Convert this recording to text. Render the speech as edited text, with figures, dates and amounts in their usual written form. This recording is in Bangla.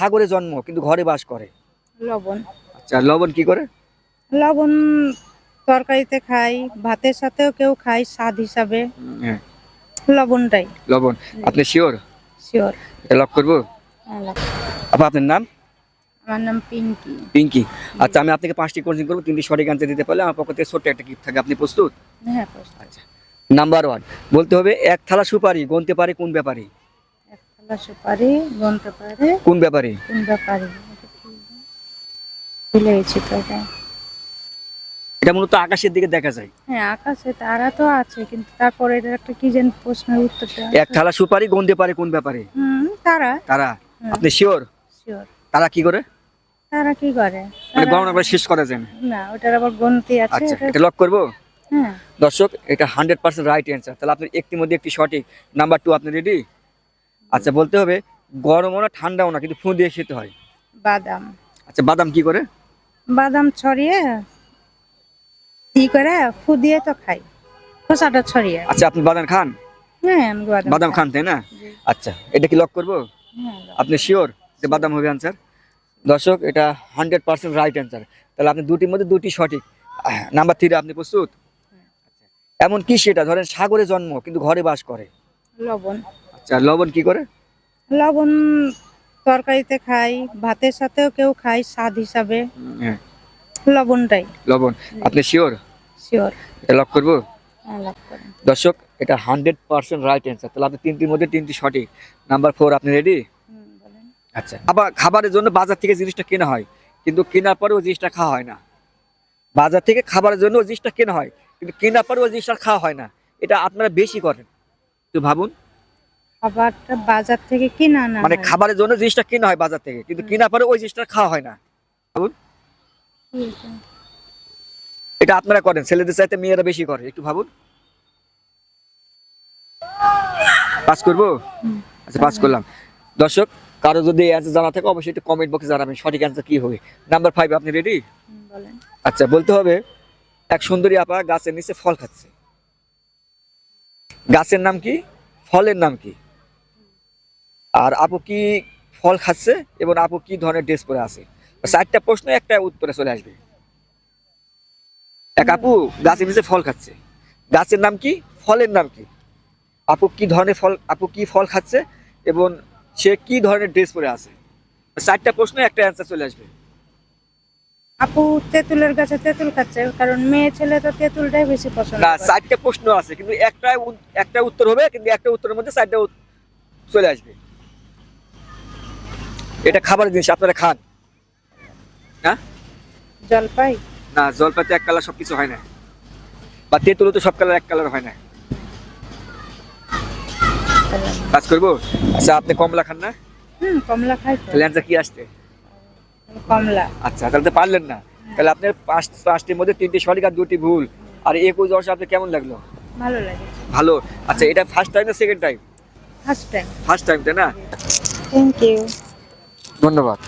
সাগরে জন্ম কিন্তু ঘরে বাস করে? লবণ। আচ্ছা, লবণ কি করে? লবণ তরকারিতে খাই, ভাতের সাথেও কেউ খায় স্বাদ হিসাবে। হ্যাঁ, লবণটাই। লবণ। আপনি শিওর? শিওর। এটা লক করবো? আপা, আপনার নাম? আমার নাম পিঙ্কি। পিঙ্কি। আচ্ছা, আমি আপনাকে 5টি কোশ্চেন করবো, 3টি সঠিক অ্যান্সার দিতে পারলে আমার পক্ষ থেকে ছোট্ট একটা গিফট থাকে। আপনি প্রস্তুত? হ্যাঁ, প্রশ্ন। আচ্ছা, নাম্বার 1 বলতে হবে, এক থালা সুপারি গুনতে পারে কোন ব্যাপারে? এক থালা সুপারি গুনতে পারে কোন ব্যাপারে? কোন ব্যাপারে? ভুলে গেছি তো এটা। এটা মূলত আকাশের দিকে দেখা যায়। হ্যাঁ, আকাশে তারা তো আছে, কিন্তু তারপরে এটা একটা কি যেন প্রশ্নের উত্তরটা। এক থালা সুপারি গুনতে পারে কোন ব্যাপারে? তারা। তারা। হুম। আপনি শিওর? শিওর। তারা কি করে? তারা কি করে? মানে গণনা করে শেষ করা যায় না? না, ওটার আবার গণতি আছে। আচ্ছা, এটা লক করবো? হ্যাঁ। দর্শক, এটা 100% রাইট অ্যান্সার। তাহলে আপনার একটির মধ্যে একটি সঠিক। নাম্বার 2, আপনি রেডি? আচ্ছা, বলতে হবে, গরমও না ঠান্ডাও না কিন্তু ফু দিয়ে খেতে হয়। বাদাম। আচ্ছা, বাদাম কি করে? বাদাম ছড়িয়ে কি করে ফু দিয়ে তো খাই, খোসাটা ছড়িয়ে। আচ্ছা, আপনি বাদাম খান? হ্যাঁ, আমি বাদাম খাই। খান, তাই না? জি। আচ্ছা, এটা কি লক করবো? হ্যাঁ, আপনি শিওর যে বাদাম হবে আনসার? দর্শক, এটা 100% রাইট অ্যান্সার। তাহলে আপনি দুটির মধ্যে দুটি সঠিক। নাম্বার 3, আপনি প্রস্তুত? এমন কি সেটা, ধরেন সাগরে জন্ম কিন্তু ঘরে বাস করে? লবণ। আচ্ছা, লবণ কি করে? লবণ তরকারিতে খাই, ভাতের সাথেও কেউ খায় স্বাদ হিসাবে। হ্যাঁ, লবণটাই। লবণ। আপনি শিওর? শিওর। এটা লক করবো? হ্যাঁ, লক করেন। দর্শক, এটা 100% রাইট অ্যান্সার। তাহলে আপনি 3টির মধ্যে 3টি সঠিক। নাম্বার 4, আপনি রেডি? বলেন। আচ্ছা, আবার খাবারের জন্য বাজার থেকে জিনিসটা কেনা হয় কিন্তু কেনার পরে ওই জিনিসটা খাওয়া হয় না। বাজার থেকে খাবারের জন্য ওই জিনিসটা কেনা হয় কিন্তু কেনার পরে ওই জিনিসটা খাওয়া হয় না। এটা আপনারা বেশি করেন, একটু ভাবুন। খাবারটা বাজার থেকে কিনে আনা মানে হয়। খাবারের জন্য জিনিসটা কেনা হয় বাজার থেকে কিন্তু কেনার পরে ওই জিনিসটা খাওয়া হয় না। ভাবুন, এটা আপনারা করেন, ছেলেদের চাইতে মেয়েরা বেশি করে। একটু ভাবুন। পাস করবো? আচ্ছা, পাস করলাম। দর্শক, কারো যদি অ্যান্সার জানা থাকে অবশ্যই একটু কমেন্ট বক্সে জানাবেন সঠিক অ্যান্সার কি হবে। নাম্বার 5, আপনি রেডি? বলেন। আচ্ছা, বলতে হবে, এক সুন্দরী আপা গাছের নিচে ফল খাচ্ছে। গাছের নাম কি, ফলের নাম কি? আর আপু কি ফল খাচ্ছে এবং আপু কি ধরনের ড্রেস পরে আছে? 4টা প্রশ্ন, একটা উত্তরে চলে আসবে। এক আপু গাছের নিচে ফল খাচ্ছে, গাছের নাম কি, ফলের নাম কি? আপু কি ধরনের ফল, আপু কি ফল খাচ্ছে এবং সে কি ধরনের ড্রেস পরে আছে? 4টা প্রশ্ন, একটা অ্যান্সার চলে আসবে। আপু তেঁতুলের গাছে তেঁতুল খাচ্ছে, কারণ মেয়ে ছেলে তো তেঁতুলটাই বেশি পছন্দ না, করে। 4টা প্রশ্ন আছে কিন্তু একটা উত্তর হবে, কিন্তু একটা উত্তরের মধ্যে 4টা চলে আসবে। এটা খাবারের জিনিস, আপনারা খান না? জলপাই। না, জলপাইতে এক কালার সবকিছু হয় না, বা তেঁতুলও তো সব কালার এক কালার হয় না। কাজ করবো? আচ্ছা, আপনি কমলা খান না? কমলা খাই তো। তাহলে অ্যান্সার কি আসছে? কমলা। আচ্ছা, তাহলে তো পারলেন না। তাহলে আপনার 5টির মধ্যে 3টি সঠিক আর 2টি ভুল। আর 21 আপনার কেমন লাগলো? ভালো লাগে। ভালো। আচ্ছা, এটা ফার্স্ট টাইম না second time? First time. First time, তাই না? Thank you. ধন্যবাদ।